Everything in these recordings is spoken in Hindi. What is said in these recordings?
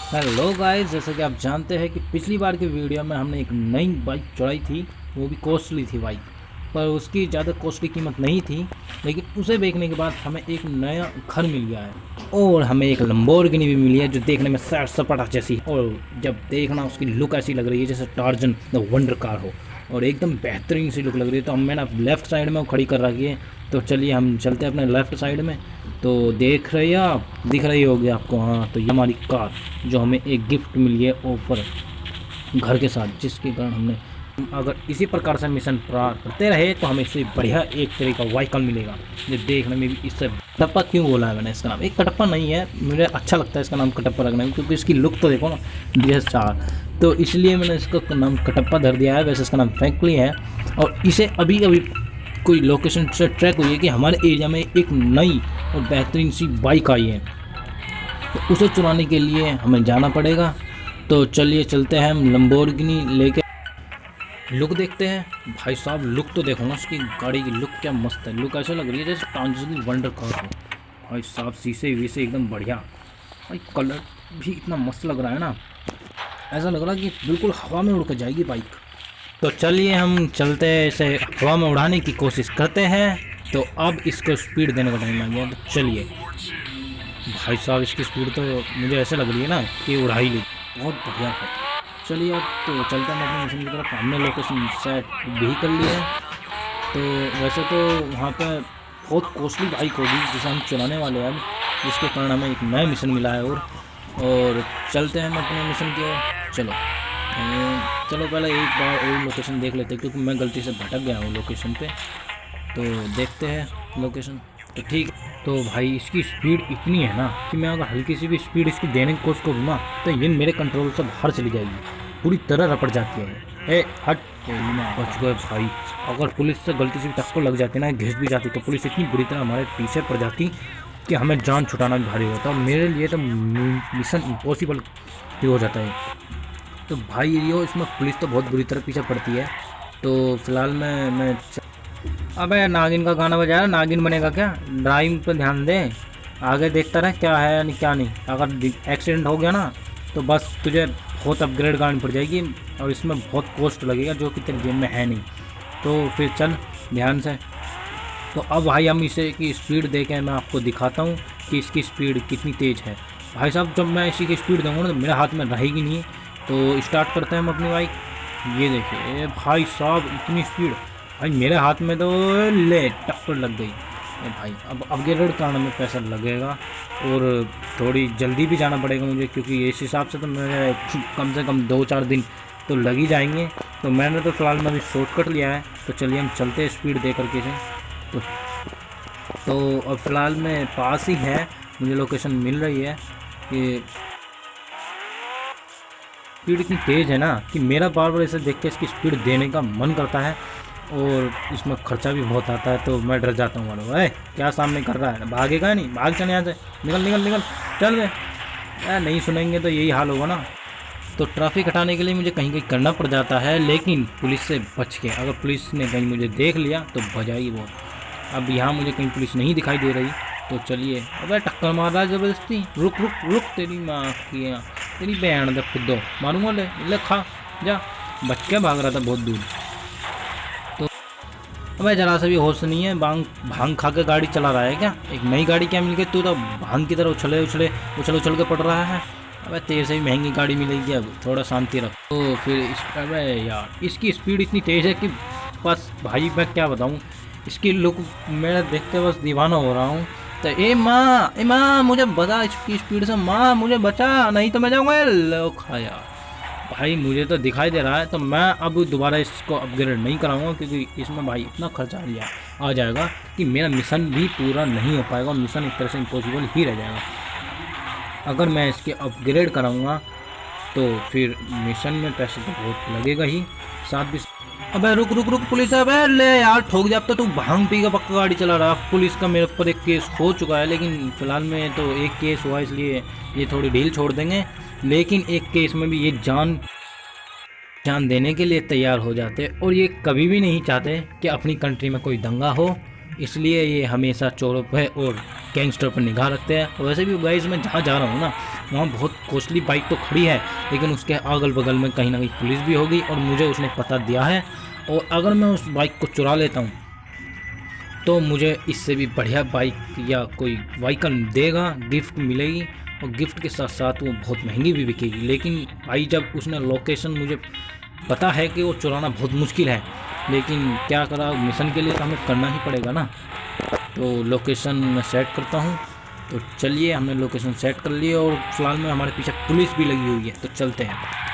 हेलो गाइस, जैसा कि आप जानते हैं कि पिछली बार की वीडियो में हमने एक नई बाइक चुराई थी। वो भी कॉस्टली थी बाइक, पर उसकी ज़्यादा कॉस्टली कीमत नहीं थी। लेकिन उसे बेचने के बाद हमें एक नया घर मिल गया है और हमें एक लंबोर्गिनी भी मिली है जो देखने में सैर सपाटा जैसी है। और जब देखना उसकी लुक ऐसी लग रही है जैसे टार्जन द वंडर कार हो, और एकदम बेहतरीन सी लुक लग रही है। तो हम मैंने लेफ़्ट साइड में वो खड़ी कर रखी है। तो चलिए हम चलते हैं अपने लेफ़्ट साइड में। तो देख रहे हैं आप, दिख रही होगी आपको। हाँ, तो ये हमारी कार जो हमें एक गिफ्ट मिली है ऑफर घर के साथ, जिसके कारण हमने अगर इसी प्रकार से मिशन पार करते रहे तो हमें इससे बढ़िया एक तरह का व्हीकल मिलेगा जो देखने में भी इससे। कटप्पा क्यों बोला है मैंने इसका नाम? एक कटप्पा नहीं है, मुझे अच्छा लगता है इसका नाम कटप्पा रखना है क्योंकि इसकी लुक तो देखो ना, DS4। तो इसलिए मैंने इसका नाम कटप्पा धर दिया है। वैसे इसका नाम फ्रैंकली है। और इसे अभी अभी कोई लोकेशन से ट्रैक हुई है कि हमारे एरिया में एक नई और बेहतरीन सी बाइक आई है, तो उसे चुराने के लिए हमें जाना पड़ेगा। तो चलिए चलते हैं हम लंबोर्गिनी लेके। लुक देखते हैं भाई साहब, लुक तो देखो ना उसकी गाड़ी की लुक, क्या मस्त है। लुक ऐसा लग रही है जैसे टांजन वंडर कार हो। भाई साहब शीशे वीसे एकदम बढ़िया। भाई कलर भी इतना मस्त लग रहा है ना, ऐसा लग रहा है कि बिल्कुल हवा में उड़ कर जाएगी बाइक। तो चलिए हम चलते हैं, इसे हवा में उड़ाने की कोशिश करते हैं। तो अब इसको स्पीड देने का टाइम आ गया। तो चलिए भाई साहब, इसकी स्पीड तो मुझे ऐसे लग रही है ना कि उड़ा ही ली। बहुत बढ़िया है। चलिए अब तो चलते हैं अपने मिशन की तरफ। हमने लोकेशन सेट भी कर लिया है। तो वैसे तो वहाँ पे बहुत कॉस्टली बाइक होगी जिसे हम चलाने वाले हैं अब, जिसके कारण हमें एक नया मिशन मिला है। और चलते हैं हम अपने मिशन की ओर। चलो चलो पहले एक बार और लोकेशन देख लेते हैं क्योंकि मैं गलती से भटक गया हूँ लोकेशन पे। तो देखते हैं लोकेशन। तो ठीक। तो भाई इसकी स्पीड इतनी है ना कि मैं अगर हल्की सी भी स्पीड इसकी देने की कोशिश करूँ ना तो ये मेरे कंट्रोल से बाहर चली जाएगी, पूरी तरह रपट जाती है। ए हट, बच गए भाई। अगर पुलिस से गलती से भी टक्कर लग जाती ना, घिस भी जाती, तो पुलिस इतनी बुरी तरह हमारे पीछे पड़ जाती कि हमें जान छुटाना भी भारी होता। और मेरे लिए तो मिशन इम्पॉसिबल ही हो जाता है। तो भाई ये इसमें पुलिस तो बहुत बुरी तरह पीछे पड़ती है। तो फिलहाल मैं अबे नागिन का गाना बजाया, नागिन बनेगा क्या? ड्राइविंग पे ध्यान दे, आगे देखता रहे क्या है यानी क्या नहीं। अगर एक्सीडेंट हो गया ना तो बस तुझे बहुत अपग्रेड गाड़ी पड़ जाएगी और इसमें बहुत कॉस्ट लगेगा जो कि तेरे जेब में है नहीं। तो फिर चल ध्यान से। तो अब भाई हम इसे की स्पीड दे के मैं आपको दिखाता हूँ कि इसकी स्पीड कितनी तेज़ है। भाई साहब जब मैं इसी की स्पीड दूँगा ना तो मेरे हाथ में रहेगी नहीं। तो स्टार्ट करते हैं हम अपनी बाइक। ये देखिए भाई साहब इतनी स्पीड, भाई मेरे हाथ में तो ले टक्कर लग गई। भाई अब अपग्रेड कराने में पैसा लगेगा और थोड़ी जल्दी भी जाना पड़ेगा मुझे क्योंकि इस हिसाब से तो मेरे कम से कम 2-4 दिन तो लग ही जाएंगे। तो मैंने तो फ़िलहाल में अभी शॉर्टकट लिया है। तो चलिए हम चलते हैं स्पीड दे करके से। तो अब फ़िलहाल में पास ही है, मुझे लोकेशन मिल रही है। कि स्पीड इतनी तेज़ है ना कि मेरा बार बार इसे देख के इसकी स्पीड देने का मन करता है और इसमें खर्चा भी बहुत आता है। तो मैं डर जाता हूँ। वालों है क्या सामने कर रहा है, भागेगा नहीं? भाग चल यहाँ से, निकल निकल निकल, चल बे। नहीं सुनेंगे तो यही हाल होगा ना। तो ट्रैफिक हटाने के लिए मुझे कहीं कहीं करना पड़ जाता है, लेकिन पुलिस से बच के। अगर पुलिस ने कहीं मुझे देख लिया तो बजाएगी बहुत। अब यहाँ मुझे कहीं पुलिस नहीं दिखाई दे रही। तो चलिए, अबे टक्कर मार रहा है ज़बरदस्ती। रुक रुक रुक, तेरी माँ की तेरी बहन दे खुदो मारूंगा। ले खा जा। बच के भाग रहा था बहुत दूर। तो अबे जरा सा भी होश नहीं है, भांग खा के गाड़ी चला रहा है क्या? एक नई गाड़ी क्या मिल गई, तू तो भांग की तरह उछले उछले उछल उछल के पड़ रहा है। अबे तेरे से भी महंगी गाड़ी मिलेगी, अब थोड़ा शांति रख। तो फिर अबे यार इसकी स्पीड इतनी तेज़ है कि बस भाई मैं क्या बताऊँ। इसकी लुक मैं देख के बस दीवाना हो रहा हूँ। तो ए माँ मुझे बचा इसकी स्पीड से, माँ मुझे बचा, नहीं तो मैं जाऊँगा। लो खाया भाई, मुझे तो दिखाई दे रहा है। तो मैं अब दोबारा इसको अपग्रेड नहीं कराऊंगा क्योंकि इसमें भाई इतना खर्चा आ जाएगा कि मेरा मिशन भी पूरा नहीं हो पाएगा। मिशन एक तरह से इम्पॉसिबल ही रह जाएगा। अगर मैं इसके अपग्रेड कराऊंगा तो फिर मिशन में पैसे तो बहुत लगेगा ही, साथ भी। अबे रुक रुक रुक, पुलिस है। अबे ले यार ठोक जा। अब तो तू भांग पी का पक्का गाड़ी चला रहा। पुलिस का मेरे ऊपर एक केस हो चुका है, लेकिन फ़िलहाल में तो एक केस हुआ इसलिए ये थोड़ी ढील छोड़ देंगे। लेकिन एक केस में भी ये जान देने के लिए तैयार हो जाते और ये कभी भी नहीं चाहते कि अपनी कंट्री में कोई दंगा हो इसलिए ये हमेशा चोरों पर और गैंगस्टर पर निगाह रखते हैं। और वैसे भी गाइस मैं जहाँ जा रहा हूँ ना वहाँ बहुत कॉस्टली बाइक तो खड़ी है, लेकिन उसके अगल बगल में कहीं ना कहीं पुलिस भी होगी और मुझे उसने पता दिया है। और अगर मैं उस बाइक को चुरा लेता हूँ तो मुझे इससे भी बढ़िया बाइक या कोई व्हीकल देगा, गिफ्ट मिलेगी। और गिफ्ट के साथ साथ वो बहुत महंगी भी बिकेगी। लेकिन भाई जब उसने लोकेशन मुझे पता है कि वो चुराना बहुत मुश्किल है, लेकिन क्या करा, मिशन के लिए तो हमें करना ही पड़ेगा ना। तो लोकेशन मैं सेट करता हूँ। तो चलिए हमने लोकेशन सेट कर ली और फिलहाल में हमारे पीछे पुलिस भी लगी हुई है, तो चलते हैं।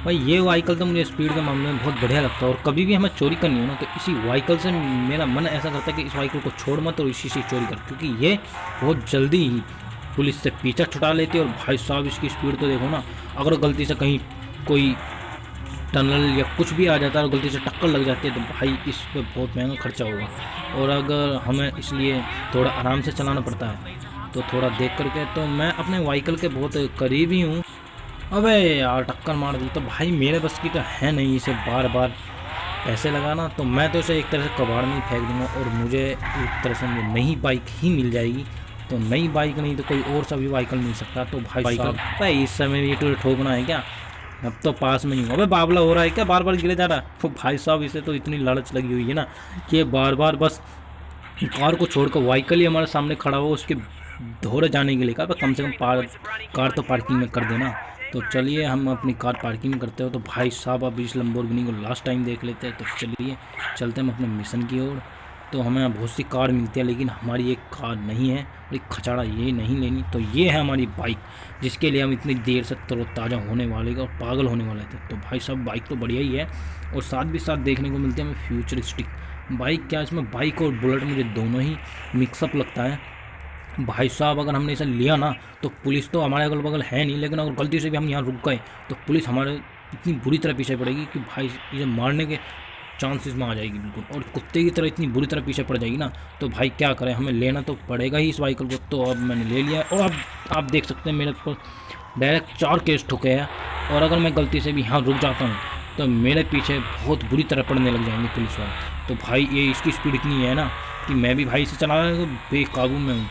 भाई ये व्हीकल तो मुझे स्पीड के मामले में बहुत बढ़िया लगता है। और कभी भी हमें चोरी करनी हो ना तो इसी व्हीकल से मेरा मन ऐसा करता है कि इस व्हीकल को छोड़ मत और इसी से चोरी कर, क्योंकि ये बहुत जल्दी ही पुलिस से पीछा छुड़ा लेती है। और भाई साहब इसकी स्पीड तो देखो ना, अगर गलती से कहीं कोई टनल या कुछ भी आ जाता है और गलती से टक्कर लग जाती है तो भाई इस पर बहुत महंगा खर्चा होगा। और अगर हमें इसलिए थोड़ा आराम से चलाना पड़ता है, तो थोड़ा देख करके। तो मैं अपने व्हीकल के बहुत करीब ही हूँ। अबे यार टक्कर मार दी। तो भाई मेरे बस की तो है नहीं इसे बार बार पैसे लगाना, तो मैं तो इसे एक तरह से कबाड़ में ही फेंक दूँगा और मुझे एक तरह से मुझे नई बाइक ही मिल जाएगी। तो नई बाइक नहीं तो कोई और सा भी व्हीकल मिल सकता। तो भाई साहब भाई इस समय ये तो ठोकना है क्या? अब तो पास में ही हूँ। अबे बाबला हो रहा है क्या? बार बार गिरे जा रहा है। तो भाई साहब इसे तो इतनी लालच लगी हुई है ना कि बार बार बस कार को छोड़कर व्हीकल ही हमारे सामने खड़ा हो उसके धोरे जाने के लिए कहा, कम से कम कार तो पार्किंग में कर देना। तो चलिए हम अपनी कार पार्किंग में करते हो। तो भाई साहब अब इस लंबोर्गिनी को लास्ट टाइम देख लेते हैं। तो चलिए चलते हम अपने मिशन की ओर। तो हमें बहुत सी कार मिलती है, लेकिन हमारी एक कार नहीं है, एक खचाड़ा ये नहीं लेनी। तो ये है हमारी बाइक, जिसके लिए हम इतनी देर से तरोताज़ा होने वाले और पागल होने वाले थे। तो भाई साहब बाइक तो बढ़िया ही है और साथ भी साथ देखने को मिलती है हमें फ्यूचरिस्टिक बाइक। क्या इसमें बाइक और बुलेट मुझे दोनों ही मिक्सअप लगता है। भाई साहब अगर हमने इसे लिया ना तो पुलिस तो हमारे अगल बगल है नहीं, लेकिन अगर गलती से भी हम यहाँ रुक गए तो पुलिस हमारे इतनी बुरी तरह पीछे पड़ेगी कि भाई इसे मारने के चांसेस में आ जाएगी बिल्कुल, और कुत्ते की तरह इतनी बुरी तरह पीछे पड़ जाएगी ना। तो भाई क्या करें, हमें लेना तो पड़ेगा ही इस व्हीकल को। तो अब मैंने ले लिया और अब आप देख सकते हैं मेरे पर डायरेक्ट 4 केस ठुके हैं। और अगर मैं गलती से भी यहाँ रुक जाता हूँ तो मेरे पीछे बहुत बुरी तरह पड़ने लग जाएंगे पुलिस वाले। तो भाई ये इसकी स्पीड इतनी है ना कि मैं भी भाई इसे चलाने को बेकाबू में हूँ।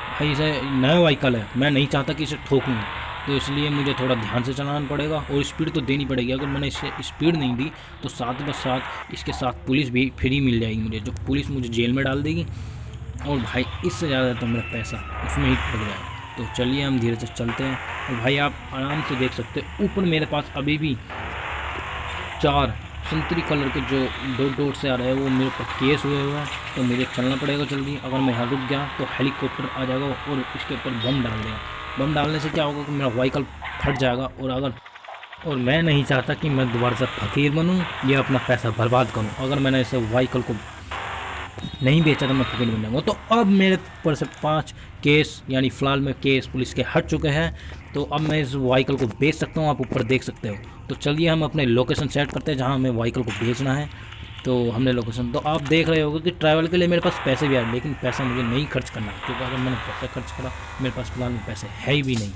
भाई इसे नया व्हीकल है, मैं नहीं चाहता कि इसे ठोकूँ, तो इसलिए मुझे थोड़ा ध्यान से चलाना पड़ेगा और स्पीड तो देनी पड़ेगी। अगर मैंने इसे स्पीड नहीं दी तो साथ ही साथ इसके साथ पुलिस भी फ्री मिल जाएगी मुझे, जो पुलिस मुझे जेल में डाल देगी। और भाई इससे ज़्यादा तो मेरा पैसा उसमें ही पड़ जाएगा। तो चलिए हम धीरे से चलते हैं। और भाई आप आराम से देख सकते हैं ऊपर मेरे पास अभी भी 4 संतरी कलर के जो डॉट से आ रहे हैं वो मेरे ऊपर केस हुए हुए हैं। तो मुझे चलना पड़ेगा जल्दी। अगर मैं यहाँ रुक गया तो हेलीकॉप्टर आ जाएगा और इसके ऊपर बम डाल देगा। बम डालने से क्या होगा कि मेरा व्हीकल फट जाएगा। और मैं नहीं चाहता कि मैं दोबारा से फकीर बनूं या अपना पैसा बर्बाद करूं। अगर मैंने इसे व्हीकल को नहीं बेचा तो मैं फकीर बन जाऊँगा। तो अब मेरे ऊपर से 5 केस यानी फ़िलहाल में केस पुलिस के हट चुके हैं। तो अब मैं इस व्हीकल को बेच सकता हूँ, आप ऊपर देख सकते हो। तो चलिए हम अपने लोकेशन सेट करते हैं जहाँ हमें व्हीकल को बेचना है। तो हमने लोकेशन, तो आप देख रहे होगे कि ट्रैवल के लिए मेरे पास पैसे भी आए, लेकिन पैसा मुझे नहीं खर्च करना, क्योंकि अगर मैंने पैसा खर्च करा मेरे पास फिलहाल में पैसे है ही भी नहीं।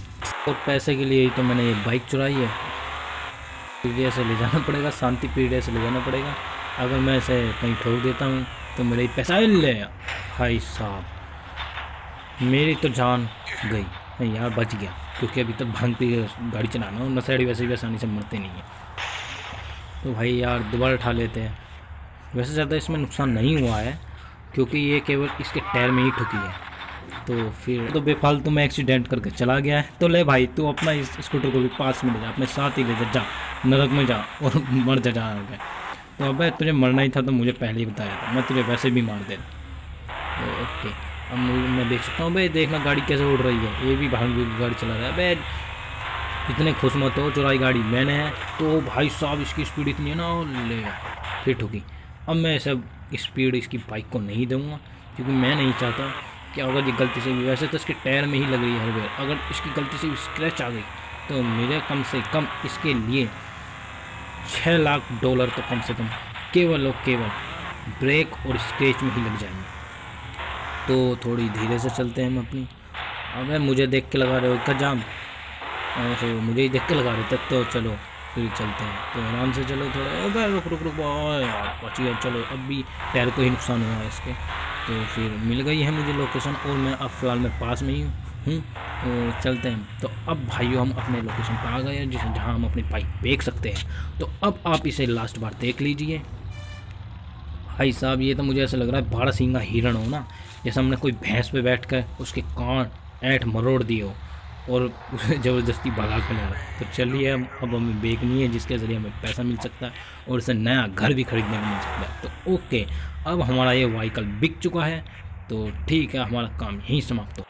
और पैसे के लिए ही तो मैंने ये बाइक चुराई है। पीढ़िया से ले जाना पड़ेगा, शांति पीढ़िया से ले जाना पड़ेगा। अगर मैं इसे कहीं ठोक देता हूँ तो मेरे पैसा ले। भाई साहब मेरी तो जान गई। नहीं यार बच गया, क्योंकि अभी तक भांग पी गाड़ी चलाना और नशेड़ी वैसे भी आसानी से मरते नहीं हैं। तो भाई यार दोबारा उठा लेते हैं। वैसे ज़्यादा इसमें नुकसान नहीं हुआ है, क्योंकि ये केवल इसके टायर में ही ठुकी है। तो फिर तो बेफालतू में एक्सीडेंट करके चला गया है। तो ले भाई तू अपना इस स्कूटर को भी पास में ले जा, अपने साथ ही ले जा, नरक में जा और मर जा जहाँ हो गया। तो अबे तुझे मरना ही था तो मुझे पहले ही बताया था, मैं तुझे वैसे भी मार दे। तो ओके अब मैं देख सकता हूँ भाई, देखना गाड़ी कैसे उड़ रही है। ये भी भाग भी गाड़ी चला रहा है। भाई इतने खुश मत हो, चुराई गाड़ी मैंने है। तो भाई साहब इसकी स्पीड इतनी है ना, ले फिर ठुकी। अब मैं ऐसा स्पीड इसकी बाइक को नहीं दूँगा, क्योंकि मैं नहीं चाहता कि अगर ये गलती से भी, वैसे तो इसके टायर में ही लग रही है हर बार, अगर इसकी गलती से भी स्क्रैच आ गई तो मेरे कम से कम इसके लिए $6 लाख तो कम से कम केवल और केवल ब्रेक और स्क्रैच में ही लग जाएंगे। तो थोड़ी धीरे से चलते हैं हम अपनी। अबे मुझे देख के लगा रहे हो क्या जाम? ओहो मुझे ही देख के लगा रहे थे। तो चलो फिर चलते हैं। तो आराम से चलो थोड़ा, अबे रुक रुक रुक, ओए यार बच गया। चलो अब भी टायर को ही नुकसान हुआ है इसके। तो फिर मिल गई है मुझे लोकेशन और मैं अब फ़िलहाल मैं पास में ही हूँ। तो चलते हैं। तो अब भाइयों हम अपने लोकेशन पर आ गए हैं जिसे जहाँ हम अपनी बाइक बेच सकते हैं। तो अब आप इसे लास्ट बार देख लीजिए। भाई साहब ये तो मुझे ऐसा लग रहा है बारह सींगा हिरण हो ना, जैसे हमने कोई भैंस पे बैठ कर उसके कान ऐंठ मरोड़ दिए हो और उसे ज़बरदस्ती भगा कर ला रहा है। तो चलिए अब हमें बेचनी है जिसके ज़रिए हमें पैसा मिल सकता है और इसे नया घर भी खरीदने को मिल सकता है। तो ओके, अब हमारा ये व्हीकल बिक चुका है। तो ठीक है, हमारा काम यहीं समाप्त हो।